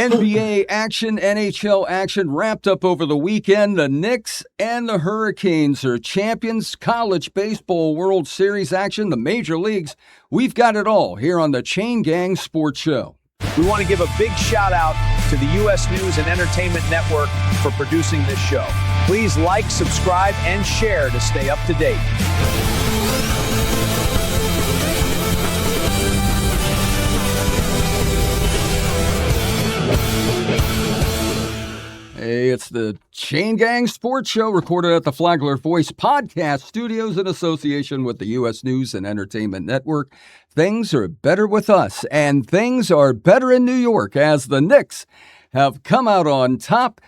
NBA action, NHL action wrapped up over the weekend. The Knicks and the Hurricanes are champions. College baseball World Series action, the major leagues. We've got it all here on the Chain Gang Sports Show. We want to give a big shout out to the U.S. News and Entertainment Network for producing this show. Please like, subscribe, and share to stay up to date. Hey, it's the Chain Gang Sports Show, recorded at the Flagler Voice Podcast Studios in association with the U.S. News and Entertainment Network. Things are better with us, and things are better in New York as the Knicks have come out on top.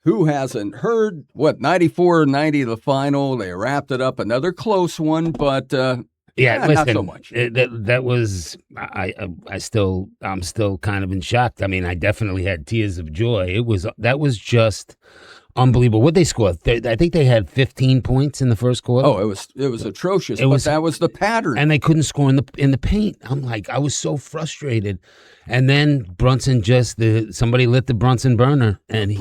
Who hasn't heard? 94-90 the final. They wrapped it up, another close one, but listen, not so much. That was I'm still kind of in shock. I mean, I definitely had tears of joy. That was just unbelievable. What they scored? I think they had 15 points in the first quarter. Oh, it was atrocious. That was the pattern, and they couldn't score in the paint. I was so frustrated. And then Brunson somebody lit the Brunson burner, and he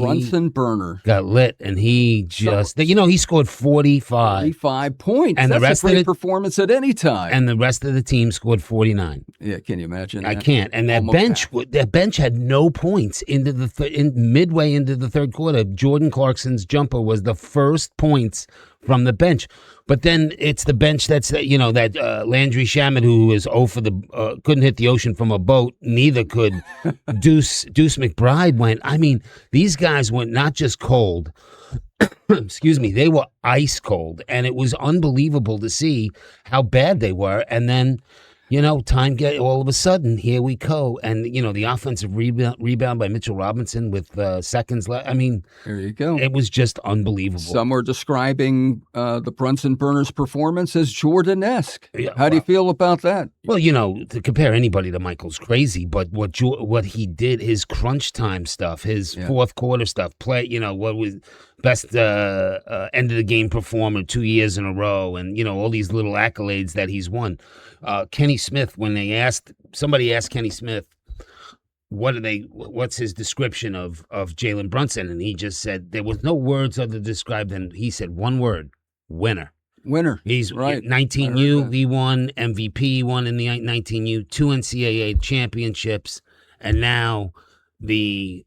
got lit, and he he scored 45 points. And that's the rest a great of performance at any time. And the rest of the team scored 49. Yeah, can you imagine? I can't. And that bench had no points midway into the third quarter. Jordan Clarkson's jumper was the first points from the bench. But then it's the bench that Landry Shamet, who was couldn't hit the ocean from a boat. Neither could Deuce McBride went. I mean, these guys went not just cold. Excuse me, they were ice cold, and it was unbelievable to see how bad they were. And then, all of a sudden, here we go. And, the offensive rebound by Mitchell Robinson with seconds left. I mean, there you go. It was just unbelievable. Some were describing the Brunson Burner's performance as Jordan-esque. How do you feel about that? Well, to compare anybody to Michael's crazy, but what he did, his crunch time stuff, his fourth quarter stuff, what was best end of the game performer 2 years in a row, and all these little accolades that he's won. Kenny Smith, when somebody asked Kenny Smith, what's his description of Jalen Brunson, and he just said there was no words other to describe than he said one word: winner. Winner. He's right. 19U. He won MVP. He won in the 19U, 2 NCAA championships, and now the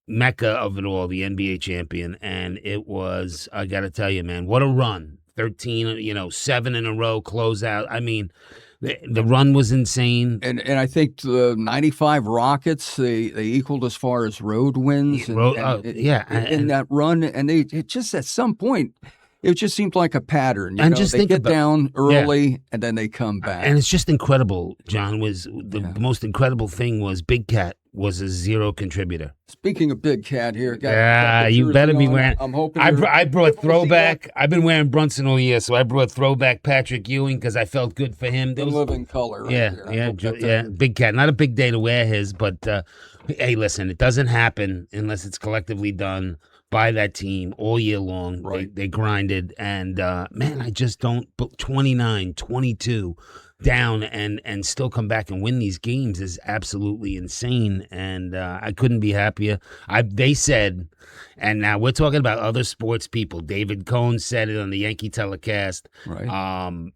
mecca of it all, the NBA champion. And it was, I got to tell you, man, what a run. 13, 7 in a row closeout. I mean, the run was insane. And I think the 95 Rockets, they equaled as far as road wins. In that run. And it just, at some point, it just seemed like a pattern. They get down early, and then they come back. And it's just incredible, John. The most incredible thing was Big Cat was a zero contributor. Speaking of Big Cat here. You better be wearing. I'm hoping I brought throwback. I've been wearing Brunson all year, so I brought throwback Patrick Ewing because I felt good for him. The living color. Big Cat. Not a big day to wear his, but hey, listen, it doesn't happen unless it's collectively done by that team all year long. Right. They grinded, and man, I just don't. 29, 22 down and still come back and win these games is absolutely insane, and I couldn't be happier. They said, and now we're talking about other sports people. David Cohn said it on the Yankee telecast, right?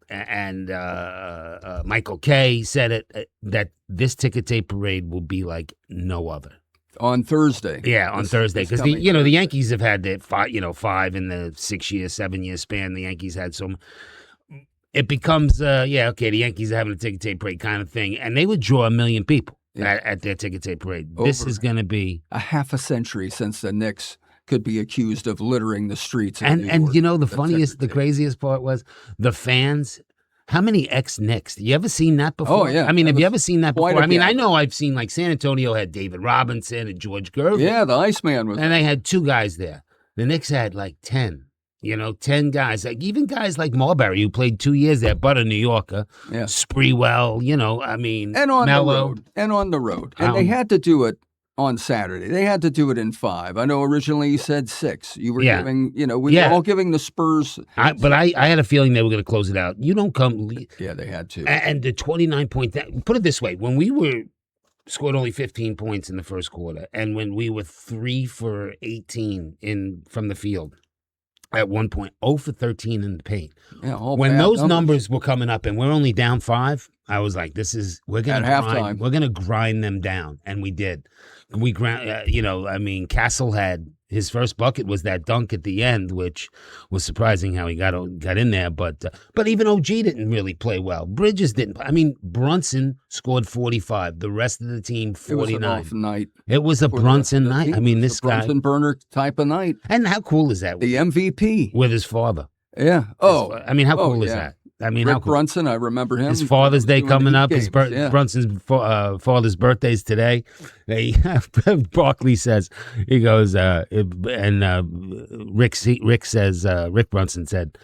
And Michael Kay said it, that this ticker tape parade will be like no other. On Thursday. Yeah, on Thursday. Because, the Yankees have had the 5 in the 7-year span. The Yankees had some. It becomes, the Yankees are having a ticker tape parade kind of thing. And they would draw 1 million people at their ticker tape parade. This is going to be a half a century since the Knicks could be accused of littering the streets. The craziest part was the fans. How many ex-Knicks? You ever seen that before? Oh, yeah. I mean, have you ever seen that before? I mean, gap. I know I've seen, like, San Antonio had David Robinson and George Gervin. Yeah, the Iceman was. And they had 2 guys there. The Knicks had, like, 10. 10 guys. Like, even guys like Marbury, who played 2 years there, but a New Yorker. Yeah. Sprewell, And on the road. And they had to do it on Saturday. They had to do it in 5. I know originally you said 6. You were giving, we were all giving the Spurs. But I had a feeling they were going to close it out. You don't come. Yeah, they had to. And the 29-point, put it this way, when we were scored only 15 points in the first quarter, and when we were 3 for 18 from the field at one point, 0 for 13 in the paint. Yeah, when those numbers were coming up and we're only down 5, I was like, we're gonna grind them down, and we did. We Castle had his first bucket was that dunk at the end, which was surprising how he got in there. But even OG didn't really play well. Bridges didn't. I mean, Brunson scored 45. The rest of the team 49. It was an off night. It was a Brunson night. I mean, this guy Brunson burner type of night. And how cool is that? The MVP with his father. Yeah. I mean, how cool is that? I mean, Rick Brunson, I remember him. His Father's Day coming up. Brunson's father's birthday's today. Barkley says, he goes, Rick says, Rick Brunson said,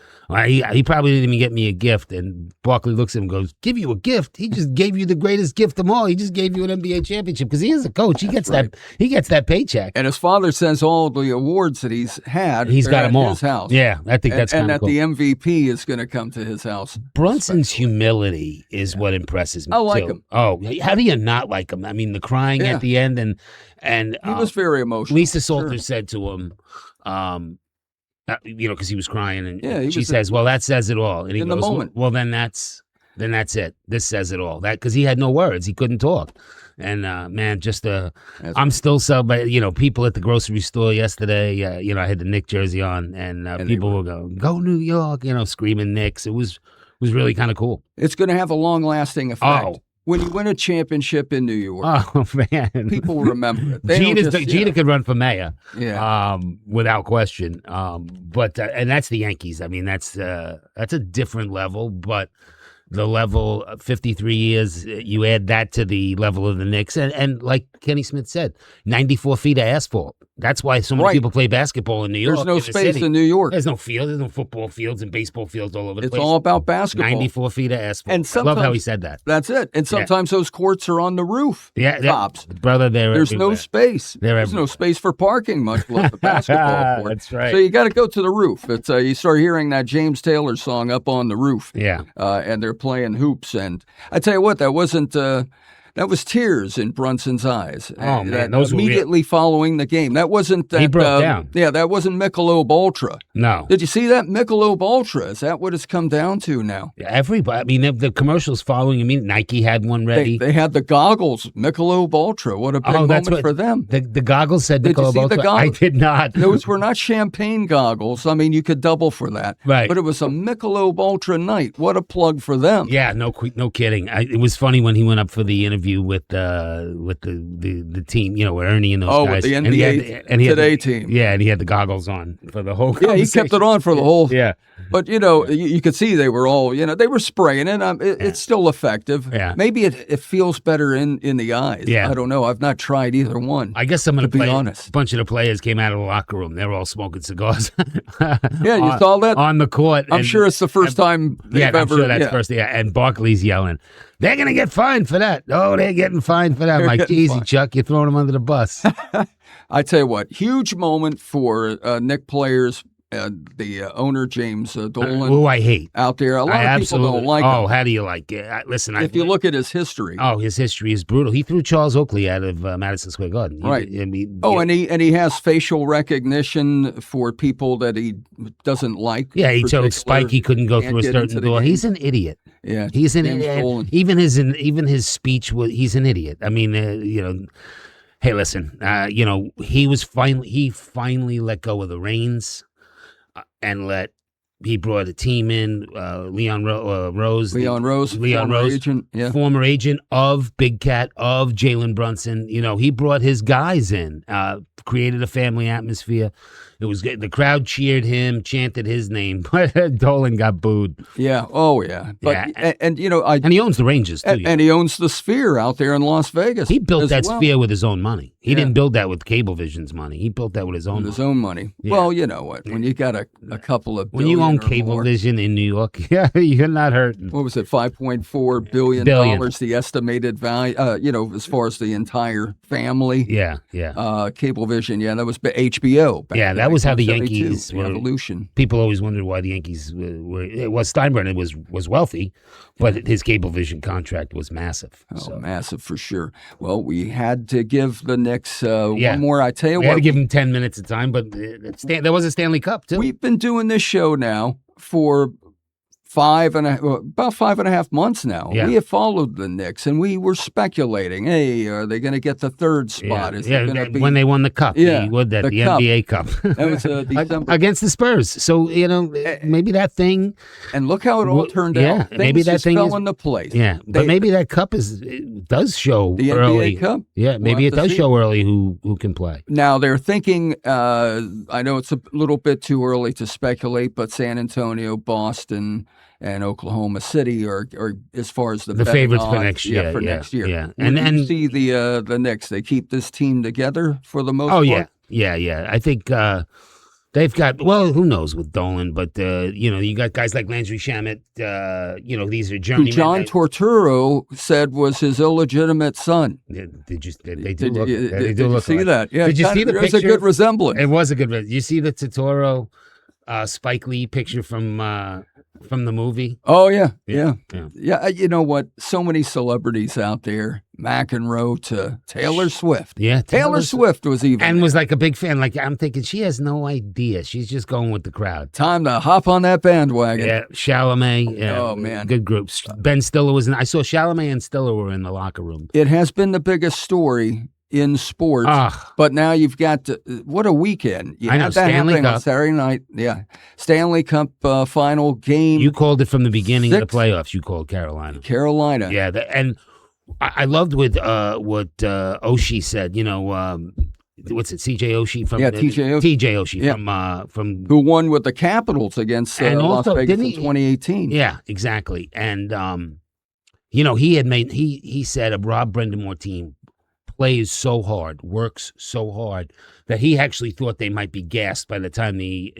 he probably didn't even get me a gift. And Barkley looks at him and goes, give you a gift? He just gave you the greatest gift of all. He just gave you an NBA championship because he is a coach. He gets he gets that paycheck. And his father says all the awards that he's had, he's got them all. His house. Yeah, I think that's kind of cool. And that the MVP is going to come to his house. Brunson's humility is what impresses me. I like him. Oh, how do you not like him? I mean, the crying at the end and he was very emotional. Lisa Salter said to him, because he was crying, and she says, "Well, that says it all." And he goes, the moment. "Well, then that's it. This says it all." That because he had no words, he couldn't talk. And man, I'm still celebrating. People at the grocery store yesterday. I had the Knicks jersey on, and people were going, "Go New York!" Screaming Knicks. It was really kind of cool. It's going to have a long-lasting effect. Oh. When you win a championship in New York, oh man, people will remember it. Jeter could run for mayor, yeah, without question. But that's the Yankees. I mean, that's a different level, but the level 53 years, you add that to the level of the Knicks, and like Kenny Smith said, 94 feet of asphalt. That's why so many people play basketball in New York. There's no space in New York. There's no field. There's no football fields and baseball fields all over the place. It's all about basketball. 94 feet of asphalt. And I love how he said that. That's it. And sometimes those courts are on the roof. Yeah, tops. Brother, there's no space. There's no space for parking, much less the basketball court. That's right. So you got to go to the roof. It's you start hearing that James Taylor song up on the roof. Yeah. And they're playing hoops. And I tell you what, that wasn't. That was tears in Brunson's eyes. Oh, man. Those immediately following the game. That wasn't that. He broke down. Yeah, that wasn't Michelob Ultra. No. Did you see that? Michelob Ultra. Is that what it's come down to now? Everybody. I mean, the commercials following. I mean, Nike had one ready. They had the goggles, Michelob Ultra. What a big moment for them. The goggles said Did Michelob you see Ultra. The goggles? I did not. Those were not champagne goggles. I mean, you could double for that. Right. But it was a Michelob Ultra night. What a plug for them. Yeah, no kidding. It was funny when he went up for the interview with the team, where Ernie and those guys. Oh, the NBA Today team. Yeah, and he had the goggles on for the whole conversation. Yeah, he kept it on for the whole. Yeah. But, you could see they were all, they were spraying it. It's still effective. Yeah. Maybe it feels better in the eyes. Yeah. I don't know. I've not tried either one. I guess some of a bunch of the players came out of the locker room. They were all smoking cigars. Yeah, you saw that? On the court. I'm sure it's the first time they've ever. I'm sure that's first. Yeah, and Barkley's yelling, they're going to get fined for that. Oh, they're getting fined for that. I'm like, easy, Chuck. You're throwing them under the bus. I tell you what, huge moment for Knicks players. The owner, James Dolan. Who I hate. Out there. A lot of people don't like him. Oh, how do you like it? Listen, if you look at his history. Oh, his history is brutal. He threw Charles Oakley out of Madison Square Garden. Right. And he has facial recognition for people that he doesn't like. Yeah, he told Spike he couldn't go through a certain door. He's an idiot. Yeah. He's an idiot. Even his speech was, he's an idiot. I mean, hey, listen, he finally let go of the reins. And he brought a team in, Leon Rose, former agent of Big Cat, of Jalen Brunson. He brought his guys in, created a family atmosphere. It was good. The crowd cheered him, chanted his name, but Dolan got booed. Yeah. Oh, yeah. But, yeah. And he owns the Rangers, too. And he owns the Sphere out there in Las Vegas. He built that Sphere with his own money. He didn't build that with Cablevision's money. He built that with his own money. Yeah. Well, you know what? When you got a couple of when you own billion or more, Cablevision in New York, yeah, you're not hurting. what was it? $5.4 billion. The estimated value. As far as the entire family. Yeah. Cablevision. Yeah, that was HBO. Yeah, that was how the Yankees were. Evolution. People always wondered why the Yankees were. It was Steinbrenner was wealthy, but his Cablevision contract was massive. Oh, massive for sure. Well, we had to give the Knicks one more. I tell you we what, had to give them 10 minutes of time, but there was a Stanley Cup too. We've been doing this show now for about 5.5 months now. Yeah. We have followed the Knicks, and we were speculating, hey, are they going to get the third spot? Is it gonna be... when they won the cup, the NBA Cup. That was December. Against the Spurs. So, maybe that thing. And look how it all turned out. Things maybe that thing fell into place. Yeah, but maybe that cup does show the early. NBA Cup? Yeah, maybe it does show early who can play. Now, they're thinking, I know it's a little bit too early to speculate, but San Antonio, Boston, and Oklahoma City are as far as the favorites odds, for next year. Next year. Yeah. And you see the Knicks, they keep this team together for the most part. Yeah. I think they've got, well, who knows with Dolan, but you got guys like Landry Shamet. These are journeymen. Who John Torturo said was his illegitimate son. Did you see that? Yeah. Did you see the picture? There's a good resemblance. It was a good. You see the Torturo Spike Lee picture from the movie? Oh, yeah. You know what? So many celebrities out there, McEnroe to Taylor Swift. Yeah. Taylor Swift was even and there. was like a big fan. Like, I'm thinking she has no idea. She's just going with the crowd. Time to hop on that bandwagon. Yeah. Chalamet. Yeah. Oh, man. Good groups. Ben Stiller was in. I saw Chalamet and Stiller were in the locker room. It has been the biggest story in sports, but now you've got what a weekend. I know, had that Stanley happening Cup. on Saturday night. Yeah, Stanley Cup final game. You called it from the beginning of the playoffs. You called Carolina. Yeah, and I loved what Oshie said. What's it? CJ Oshie from TJ Oshie from who won with the Capitals against Las Vegas in 2018. Yeah, exactly. And he said a Rob Brindamore team plays so hard, works so hard that he actually thought they might be gassed by the time the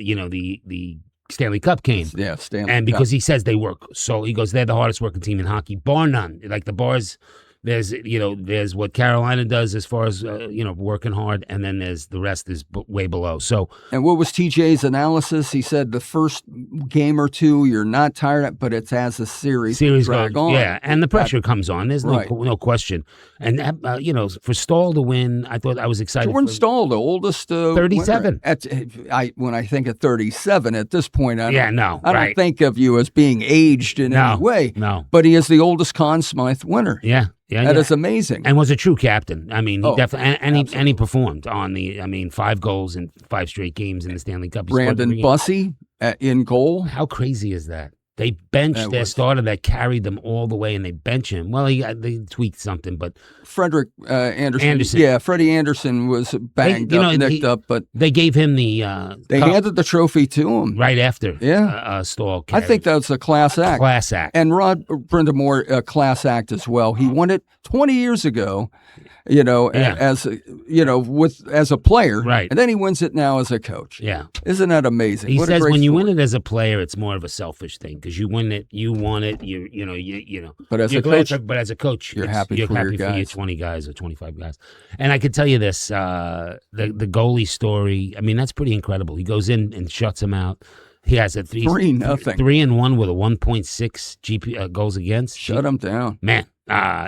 Stanley Cup came. Yeah, Stanley and because Cup. He says they work, so he goes, they're the hardest working team in hockey, bar none. Like the bars, there's what Carolina does as far as working hard, and then there's the rest is way below. So, and what was TJ's analysis? He said the first game or two you're not tired, but it's as a series drag on. Yeah, and the pressure comes on. There's no question. And for Stahl to win, I thought I was excited. Jordan Stahl, the oldest 37. When I think of 37 at this point, I don't think of you as being aged in any way. No, but he is the oldest Conn Smythe winner. Yeah. That is amazing. And was a true captain. I mean, he definitely and he performed on 5 goals in 5 straight games in the Stanley Cup. Brandon Bussey in goal. How crazy is that? They benched their starter that carried them all the way, and they bench him. Well, they tweaked something, but Frederick Anderson. Yeah, Freddie Anderson was banged up, nicked up, but they gave him the. They handed the trophy to him right after. Yeah, Stahl. I think that's a class act. Class act. And Rod Brindamore, a class act as well. He won it 20 years ago. As a player, right? And then he wins it now as a coach. Yeah, isn't that amazing? He says when you win it as a player, it's more of a selfish thing because you win it, you won it, you know. But as a coach, you're happy for your 20 guys or 25 guys. And I could tell you this: the goalie story. I mean, that's pretty incredible. He goes in and shuts him out. He has a 3-0, 3-1 with a 1.6 GP goals against. Shut him down, man.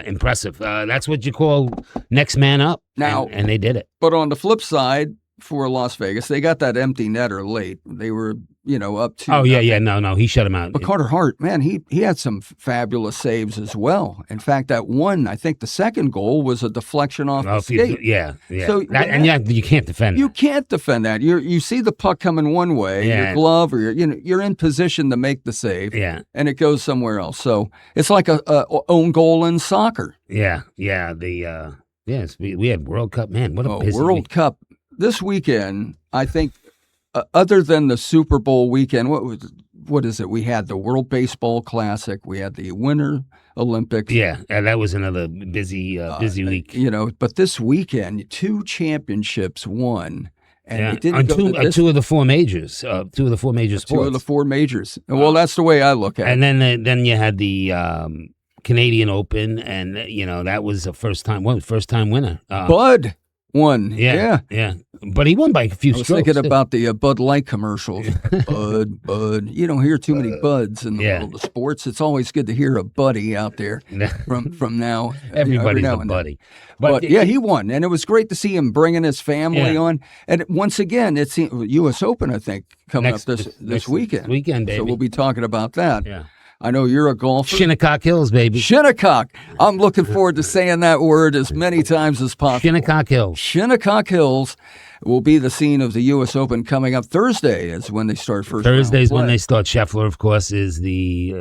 Impressive. That's what you call next man up. Now, and they did it. But on the flip side, for Las Vegas, they got that empty netter late. They were, up to. Oh yeah. No, he shut him out. But Carter Hart, man, he had some fabulous saves as well. In fact, that one, I think the second goal was a deflection off the skate. Yeah. So you can't defend. You can't defend that. You see the puck coming one way, your glove, or you're in position to make the save. Yeah. And it goes somewhere else. So it's like a own goal in soccer. Yeah. We had World Cup, man. What a busy World Cup. This weekend, I think, other than the Super Bowl weekend, what was what is it? We had the World Baseball Classic. We had the Winter Olympics. Yeah, that was another busy week. But this weekend, 2 championships won. And Yeah, it didn't go to this, two of the 4 majors, 2 of the 4 major sports. 2 of the 4 majors. Well, that's the way I look at it. And then you had the Canadian Open, and that was a first time winner. Bud won. Yeah. But he won by a few I was strokes. thinking about the Bud Light commercials. Bud. You don't hear too many buds in the world of sports. It's always good to hear a buddy out there from now. Everybody's every now a and buddy. But yeah, he won, and it was great to see him bringing his family on. And once again, it's the U.S. Open, I think, coming up this weekend. Weekend, baby. So we'll be talking about that. Yeah. I know you're a golfer. Shinnecock Hills, baby. Shinnecock. I'm looking forward to saying that word as many times as possible. Shinnecock Hills. Shinnecock Hills will be the scene of the U.S. Open coming up. Thursday is when they start first. Thursday's when they start. Scheffler, of course, is the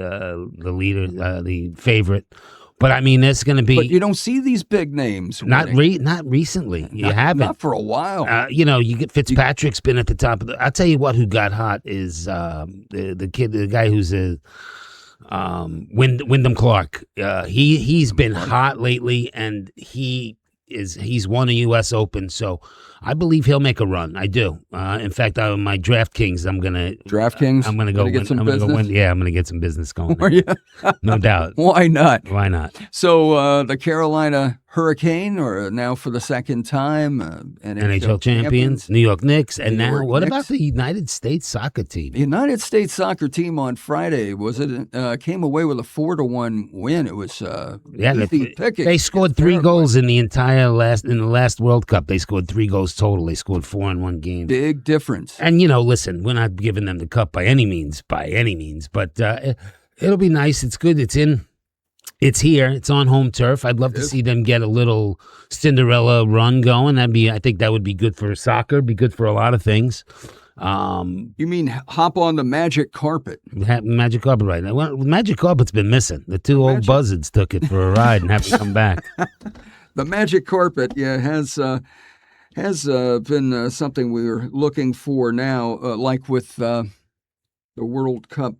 leader, the favorite. But I mean, there's going to be. But you don't see these big names. Not recently. You haven't. Not for a while. You get Fitzpatrick's been at the top of the. I'll tell you what. Who got hot is the guy who's a. Wyndham Clark. He's been hot lately, and he's won a U.S. Open, so I believe he'll make a run. I do. In fact, my DraftKings, I'm gonna go get some business. Yeah, I'm gonna get some business going. No doubt. Why not? Why not? So the Carolina Hurricane, or now for the second time, NHL champions, New York Knicks, and now what about the United States soccer team? The United States soccer team on Friday came away with a 4-1 win. It was easy picking. They scored 3 goals in the last World Cup. They scored 3 goals total. They scored 4 in one game. Big difference. And listen, we're not giving them the cup by any means, but it'll be nice. It's good. It's here. It's on home turf. I'd love to see them get a little Cinderella run going. I think that would be good for soccer. Be good for a lot of things. You mean hop on the magic carpet? Magic carpet right now. Well, magic carpet's been missing. The 2 old buzzards took it for a ride and haven't come back. The magic carpet, has been something we were looking for now, like with the World Cup.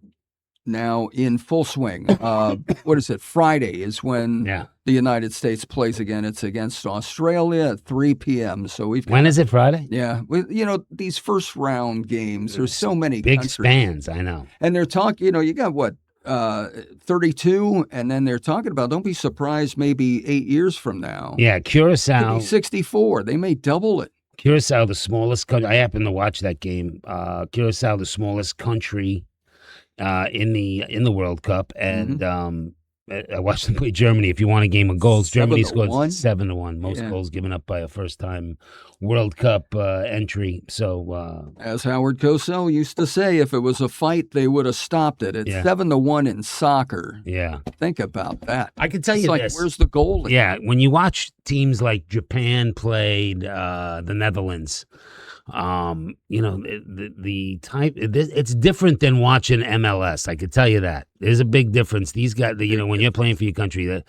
Now in full swing. What is it? Friday is when the United States plays again. It's against Australia at 3 p.m. So when is it? Friday? Yeah. These first round games, there's so many big countries. spans, I know. And they're talking, you got what? 32, and then they're talking about, don't be surprised, maybe 8 years from now. Yeah, Curacao. 64. They may double it. Curacao, the smallest country. I happened to watch that game. Curacao, the smallest country in the World Cup, and I watched them play Germany. If you want a game of goals, Germany scored 7-1. Most goals given up by a first-time World Cup entry. So, as Howard Cosell used to say, if it was a fight, they would have stopped it. It's 7-1 in soccer. Yeah, think about that. I can tell you this. Where's the goal? Yeah, when you watch teams like Japan played the Netherlands. The type it's different than watching MLS. I could tell you that there's a big difference. These guys, when you're playing for your country,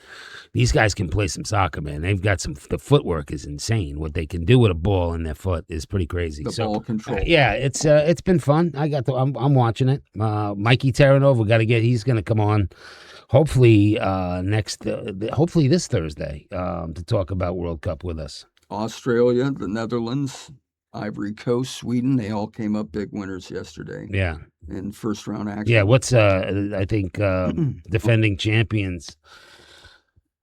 these guys can play some soccer, man. They've got the footwork is insane. What they can do with a ball in their foot is pretty crazy. Ball control. It's been fun. I'm watching it. Mikey Terranova he's going to come on. Hopefully hopefully this Thursday to talk about World Cup with us. Australia, the Netherlands, Ivory Coast, Sweden, they all came up big winners yesterday. Yeah. In first round action. Yeah, I think defending champions.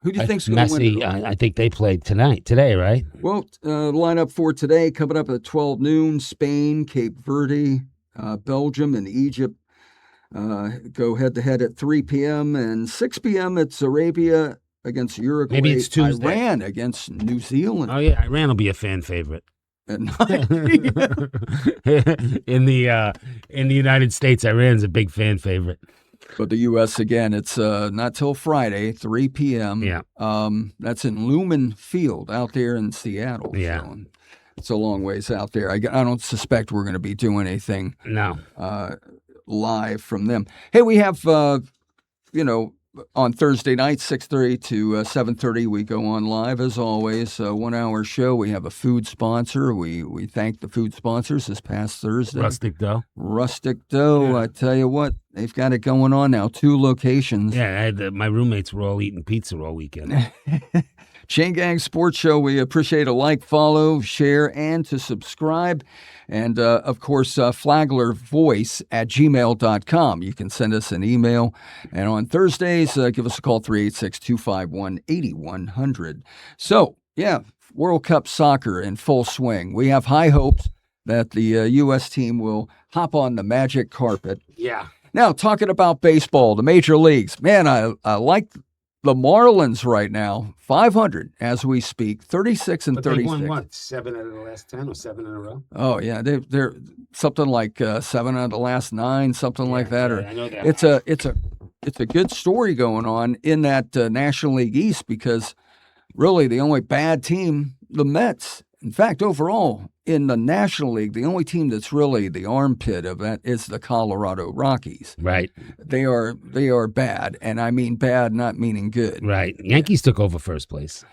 Who do you think's going to win? I think they played today, right? Well, lineup for today coming up at 12 noon, Spain, Cape Verde, Belgium, and Egypt go head-to-head at 3 p.m. and 6 p.m. it's Arabia against Uruguay. Maybe it's Tuesday. Iran against New Zealand. Oh, yeah, Iran will be a fan favorite. in the United States, Iran's a big fan favorite. But the U.S. again, it's not till Friday, 3 p.m. Yeah, that's in Lumen Field out there in Seattle. Yeah, so it's a long ways out there. I don't suspect we're going to be doing anything. No, live from them. Hey, we have on Thursday night, 6:30 to 7:30, we go on live as always. 1 hour show. We have a food sponsor. We thank the food sponsors this past Thursday. Rustic Dough. Rustic Dough. I tell you what, they've got it going on now. 2 locations. Yeah, my roommates were all eating pizza all weekend. Chain Gang Sports Show. We appreciate a like, follow, share, and to subscribe. And, of course, flaglervoice@gmail.com. You can send us an email. And on Thursdays, give us a call, 386-251-8100. So, yeah, World Cup soccer in full swing. We have high hopes that the U.S. team will hop on the magic carpet. Yeah. Now, talking about baseball, the major leagues. Man, I like the Marlins right now, 500 as we speak, 36 and 36. They won what, 7 out of the last 10 or 7 in a row? Oh yeah, they're something like 7 out of the last 9, something like that. Or I know that. It's a good story going on in that National League East because really the only bad team, the Mets. In fact, overall in the National League, the only team that's really the armpit of that is the Colorado Rockies. Right. They are bad, and I mean bad, not meaning good. Right. Yankees took over first place.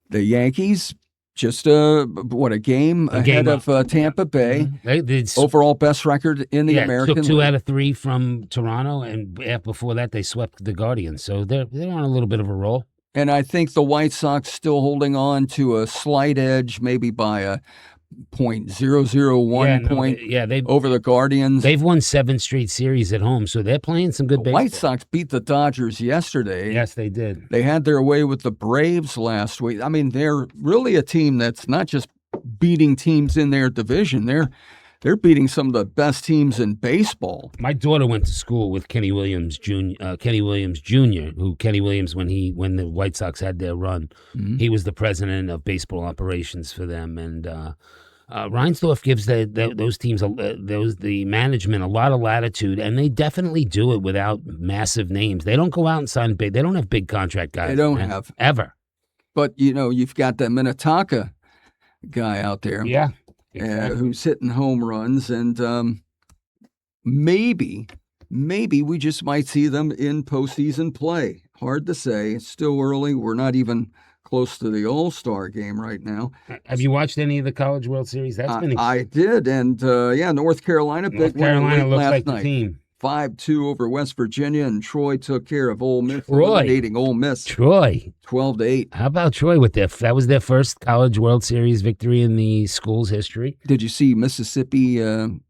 The Yankees just a game ahead of Tampa Bay. They overall best record in the American took 2 League. out of 3 from Toronto, and before that they swept the Guardians. So they're on a little bit of a roll. And I think the White Sox still holding on to a slight edge, maybe by a 0.001 point over the Guardians. They've won 7 straight series at home, so they're playing some good baseball. White Sox beat the Dodgers yesterday. Yes, they did. They had their way with the Braves last week. I mean, they're really a team that's not just beating teams in their division. They're beating some of the best teams in baseball. My daughter went to school with Kenny Williams Jr. Who Kenny Williams, when the White Sox had their run, he was the president of baseball operations for them. And Reinsdorf gives those teams, the management, a lot of latitude, and they definitely do it without massive names. They don't go out and sign big. They don't have big contract guys. They don't have ever. But you've got that Minnetonka guy out there. Yeah. Exactly. Who's hitting home runs, and maybe we just might see them in postseason play. Hard to say. It's still early. We're not even close to the All-Star game right now. Have you watched any of the College World Series? That's been I did, and North Carolina looks like the team. 5-2 over West Virginia, and Troy took care of Ole Miss, eliminating Ole Miss. Troy. 12-8. How about Troy with that was their first College World Series victory in the school's history? Did you see Mississippi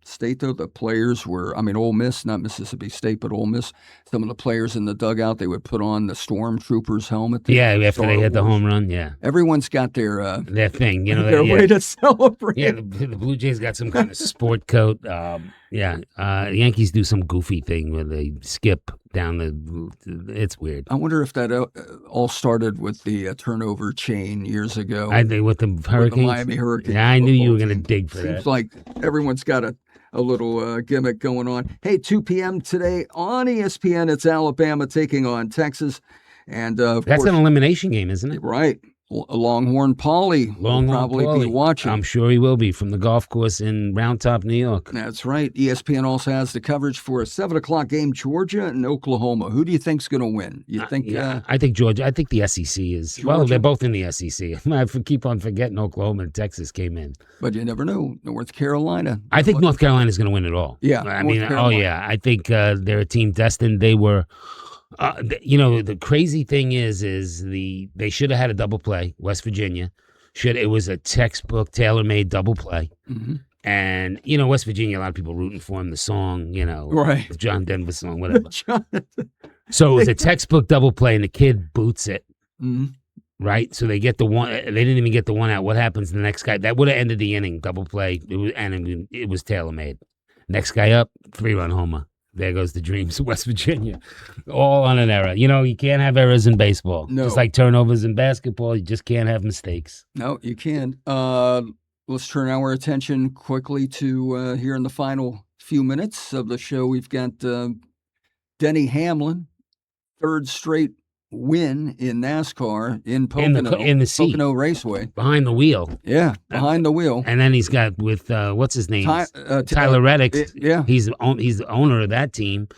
State, though? The players were, Ole Miss, not Mississippi State, but Ole Miss. Some of the players in the dugout, they would put on the Stormtroopers helmet. After they hit the home run, yeah. Everyone's got their thing, their way to celebrate. Yeah, the Blue Jays got some kind of sport coat. Yankees do some goofy thing where they skip down it's weird. I wonder if that all started with the turnover chain years ago. I think with the Hurricanes. With the Miami Hurricanes. Yeah, I knew you were going to dig for that. Seems like everyone's got a little gimmick going on. Hey, 2 p.m. today on ESPN, it's Alabama taking on Texas. And that's an elimination game, isn't it? Right. Longhorn Paulie will probably be watching. I'm sure he will be from the golf course in Round Top, New York. That's right. ESPN also has the coverage for a 7 o'clock game, Georgia and Oklahoma. Who do you think's going to win? You think? I think Georgia. I think the SEC is. Georgia? Well, they're both in the SEC. I keep on forgetting Oklahoma and Texas came in. But you never know. North Carolina. I think North Carolina is going to win it all. Yeah. I think they're a team destined. They were. The crazy thing is they should have had a double play. West Virginia it was a textbook tailor-made double play. Mm-hmm. And West Virginia, a lot of people rooting for him. The song, right, the John Denver song, whatever. So it was a textbook double play, and the kid boots it. Mm-hmm. Right, so they get the one. They didn't even get the one out. What happens to the next guy? That would have ended the inning. Double play. It was tailor-made. Next guy up, 3-run homer. There goes the dreams of West Virginia. All on an error. You can't have errors in baseball. No. Just like turnovers in basketball, you just can't have mistakes. No, you can't. Let's turn our attention quickly to here in the final few minutes of the show. We've got Denny Hamlin, 3rd straight win in NASCAR in Pocono, in the seat. Pocono Raceway. Behind the wheel. Yeah, behind the wheel. And then he's got with, what's his name? Tyler Reddick. Yeah. He's the owner of that team.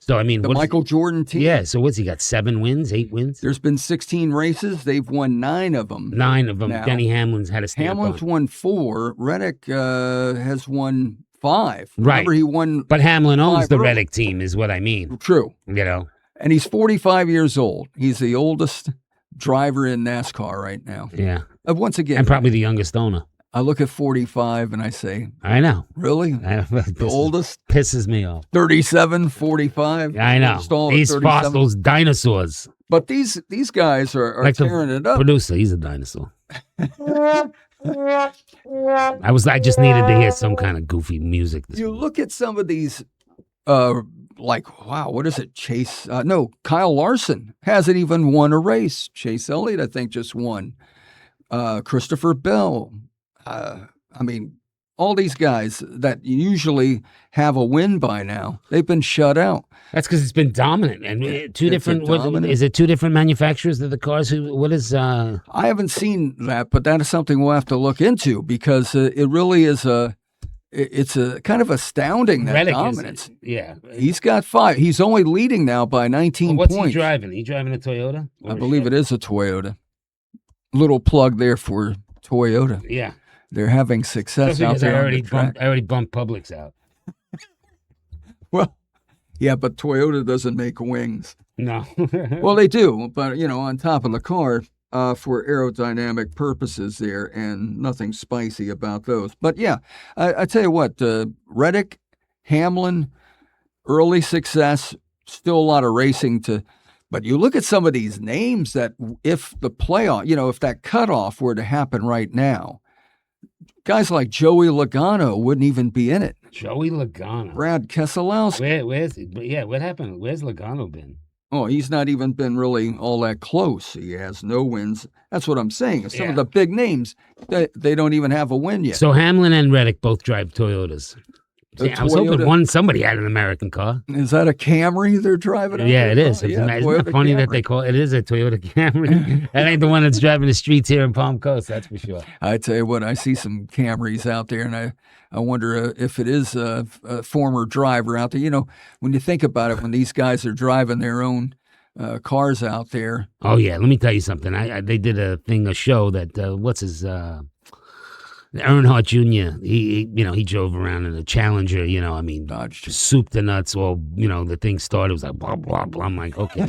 though. I mean, The Michael Jordan team. Yeah, so what's he got? 7 wins, 8 wins? There's been 16 races. They've won 9 of them. 9 of them. Now, Denny Hamlin's had a stamp Hamlin's on. won 4. Reddick has won 5. Right. Remember, he won. But Hamlin owns 5 the early. Reddick team, is what I mean. True. You know? And he's 45 years old. He's the oldest driver in NASCAR right now. Yeah. Once again, And probably the youngest owner. I look at 45 and I say, I know. really? The oldest? Pisses me off. 37, 45? I know. Installed at These 37. fossils, dinosaurs. But these guys are Like the tearing it up. Producer, he's a dinosaur. I just needed to hear some kind of goofy music. This You morning. look at some of these, like, wow, what is it? Kyle Larson hasn't even won a race. Chase Elliott, I think, just won. Christopher Bell. I mean, all these guys that usually have a win by now, they've been shut out. That's because it's been dominant. And two different, is it 2 different manufacturers of the cars? What is... I haven't seen that, but that is something we'll have to look into because it really is it's a kind of astounding, that Reddick dominance. Yeah. He's got 5. He's only leading now by 19 What's points. he driving? He driving a Toyota? I believe it is a Toyota. Little plug there for Toyota. Yeah. They're having success Especially out because there on the track. I already bumped Publix out. Well, yeah, but Toyota doesn't make wings. No. Well, they do, but, on top of the car for aerodynamic purposes there, and nothing spicy about those. But, yeah, I tell you what, Reddick, Hamlin, early success, still a lot of racing to... But you look at some of these names that if the playoff, if that cutoff were to happen right now, guys like Joey Logano wouldn't even be in it. Joey Logano. Brad Keselowski. Where's what happened? Where's Logano been? Oh, he's not even been really all that close. He has no wins. That's what I'm saying. Some of the big names, they don't even have a win yet. So Hamlin and Reddick both drive Toyotas. I was hoping somebody had an American car. Is that a Camry they're driving? Yeah, it is. Oh, Isn't it funny that they call it? It is a Toyota Camry. That ain't the one that's driving the streets here in Palm Coast, that's for sure. I tell you what, I see some Camrys out there, and I wonder if it is a former driver out there. When you think about it, when these guys are driving their own cars out there. Oh, yeah. Let me tell you something. They did a show that, what's his... Earnhardt Jr., he drove around in a Challenger, Dodge. soup to nuts. Well, the thing started, it was like, blah, blah, blah. I'm like, okay.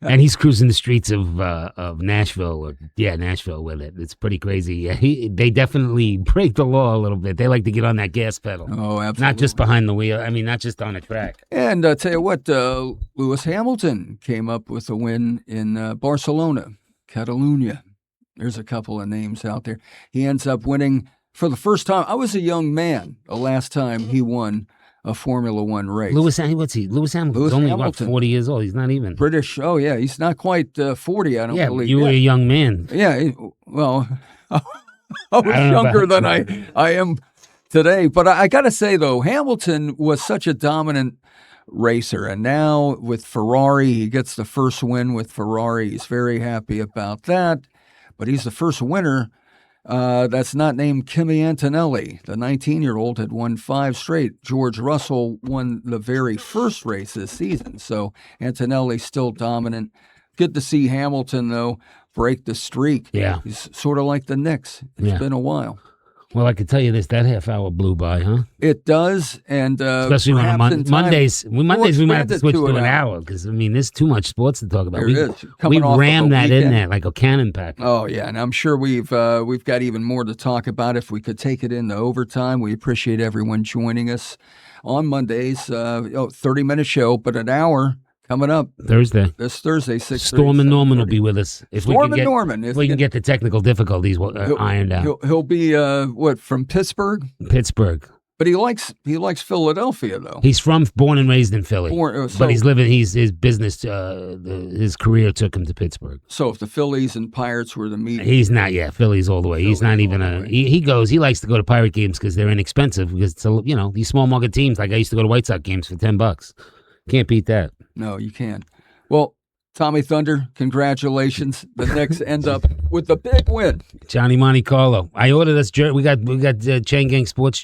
And he's cruising the streets of Nashville, Nashville with it. It's pretty crazy. Yeah, they definitely break the law a little bit. They like to get on that gas pedal. Oh, absolutely. Not just behind the wheel. I mean, not just on a track. And tell you what, Lewis Hamilton came up with a win in Barcelona, Catalunya. There's a couple of names out there. He ends up winning for the first time. I was a young man the last time he won a Formula One race. Lewis Hamilton's only, what, 40 years old? He's not even. British. Oh, yeah. He's not quite 40, I don't believe. You were a young man. Yeah. Well, I was younger than I am today. But I got to say, though, Hamilton was such a dominant racer. And now with Ferrari, he gets the first win with Ferrari. He's very happy about that. But he's the first winner that's not named Kimi Antonelli. The 19-year-old had won 5 straight. George Russell won the very first race this season. So Antonelli's still dominant. Good to see Hamilton, though, break the streak. Yeah. He's sort of like the Knicks. It's been a while. Well, I can tell you this, that half hour blew by, huh? It does, and especially on Mondays. We might have to switch to an hour because there's too much sports to talk about. We rammed that in there like a cannon pack. Oh yeah, and I'm sure we've got even more to talk about if we could take it into overtime. We appreciate everyone joining us on Mondays. 30-minute show, but an hour. Coming up Thursday. This Thursday, 6:30. Storm and Norman will be with us. If Norman. If we can get the technical difficulties ironed out. He'll be from Pittsburgh? Pittsburgh. But he likes Philadelphia though. He's born and raised in Philly. But his business his career took him to Pittsburgh. So if the Phillies and Pirates were to meet, he's not. Yeah, Phillies all the way. He's not even he likes to go to Pirate games because they're inexpensive because it's these small market teams. Like I used to go to White Sox games for $10. Can't beat that. No, you can't. Well, Tommy Thunder, congratulations. The Knicks end up with the big win. Johnny Monte Carlo. I ordered us. We got Chain Gang Sports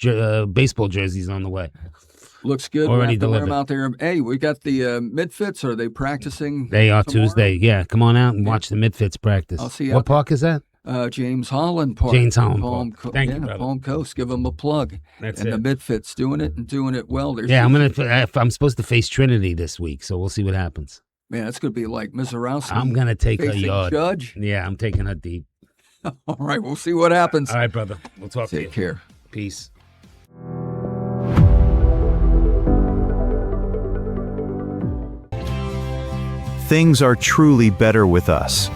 baseball jerseys on the way. Looks good. Already We'll have to wear delivered. 'em out there. Hey, we got the Midfits. Are they practicing? They are tomorrow? Tuesday. Yeah, come on out and watch the Midfits practice. I'll see you What out there. park is that? James Holland Park. James Holland Palm Park. Thank you, brother. Palm Coast. Give them a plug. That's and it. the Midfits doing it and doing it well. There's Yeah, I'm supposed to face Trinity this week, so we'll see what happens. Man, it's going to be like Mizorowski. I'm gonna take a facing yard. Judge. Yeah, I'm taking her deep. All right, we'll see what happens. All right, brother. We'll talk to you. Take care. Peace. Things are truly better with us.